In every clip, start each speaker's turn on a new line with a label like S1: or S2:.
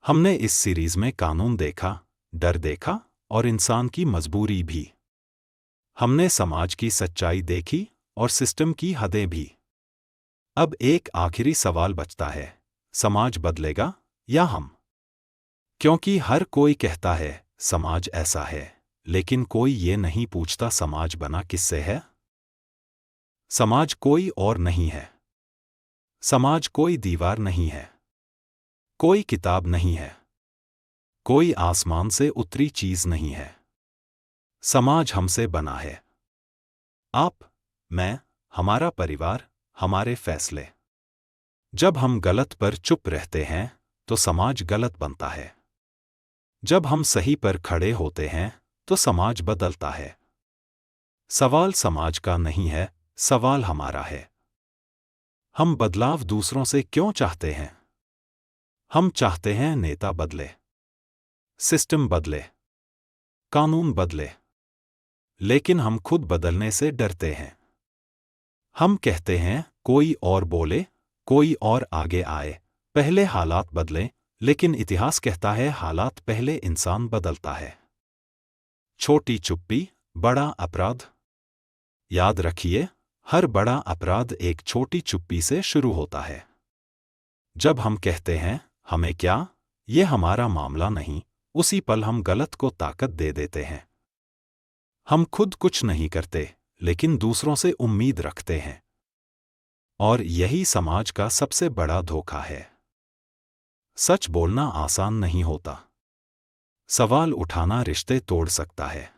S1: हमने इस सीरीज में कानून देखा, डर देखा और इंसान की मजबूरी भी। हमने समाज की सच्चाई देखी और सिस्टम की हदें भी। अब एक आखिरी सवाल बचता है, समाज बदलेगा या हम? क्योंकि हर कोई कहता है समाज ऐसा है, लेकिन कोई ये नहीं पूछता समाज बना किससे है। समाज कोई और नहीं है। समाज कोई दीवार नहीं है, कोई किताब नहीं है, कोई आसमान से उतरी चीज नहीं है। समाज हमसे बना है। आप, मैं, हमारा परिवार, हमारे फैसले। जब हम गलत पर चुप रहते हैं तो समाज गलत बनता है। जब हम सही पर खड़े होते हैं तो समाज बदलता है। सवाल समाज का नहीं है, सवाल हमारा है। हम बदलाव दूसरों से क्यों चाहते हैं? हम चाहते हैं नेता बदले, सिस्टम बदले, कानून बदले, लेकिन हम खुद बदलने से डरते हैं। हम कहते हैं कोई और बोले, कोई और आगे आए, पहले हालात बदलें, लेकिन इतिहास कहता है हालात पहले इंसान बदलता है। छोटी चुप्पी, बड़ा अपराध। याद रखिए, हर बड़ा अपराध एक छोटी चुप्पी से शुरू होता है। जब हम कहते हैं हमें क्या, ये हमारा मामला नहीं, उसी पल हम गलत को ताकत दे देते हैं। हम खुद कुछ नहीं करते, लेकिन दूसरों से उम्मीद रखते हैं। और यही समाज का सबसे बड़ा धोखा है। सच बोलना आसान नहीं होता। सवाल उठाना रिश्ते तोड़ सकता है।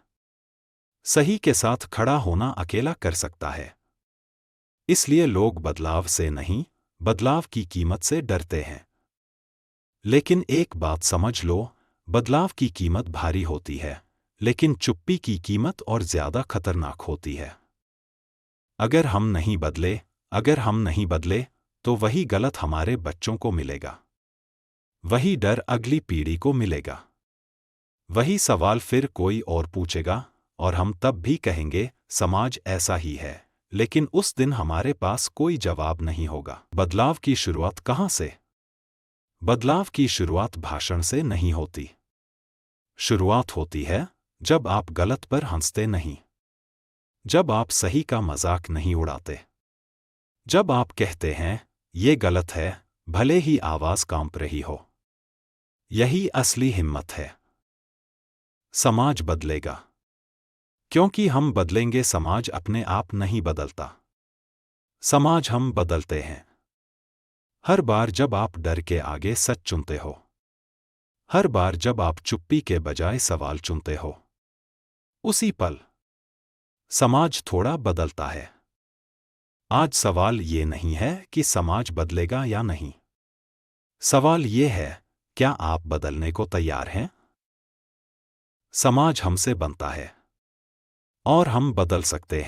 S1: सही के साथ खड़ा होना अकेला कर सकता है। इसलिए लोग बदलाव से नहीं, बदलाव की कीमत से डरते हैं। लेकिन एक बात समझ लो, बदलाव की कीमत भारी होती है, लेकिन चुप्पी की कीमत और ज्यादा खतरनाक होती है। अगर हम नहीं बदले, तो वही गलत हमारे बच्चों को मिलेगा। वही डर अगली पीढ़ी को मिलेगा। वही सवाल फिर कोई और पूछेगा, और हम तब भी कहेंगे समाज ऐसा ही है, लेकिन उस दिन हमारे पास कोई जवाब नहीं होगा। बदलाव की शुरुआत कहाँ से? बदलाव की शुरुआत भाषण से नहीं होती। शुरुआत होती है जब आप गलत पर हंसते नहीं, जब आप सही का मजाक नहीं उड़ाते, जब आप कहते हैं ये गलत है, भले ही आवाज कांप रही हो। यही असली हिम्मत है। समाज बदलेगा क्योंकि हम बदलेंगे। समाज अपने आप नहीं बदलता, समाज हम बदलते हैं। हर बार जब आप डर के आगे सच चुनते हो, हर बार जब आप चुप्पी के बजाय सवाल चुनते हो, उसी पल समाज थोड़ा बदलता है। आज सवाल ये नहीं है कि समाज बदलेगा या नहीं। सवाल ये है, क्या आप बदलने को तैयार हैं? समाज हमसे बनता है और हम बदल सकते हैं।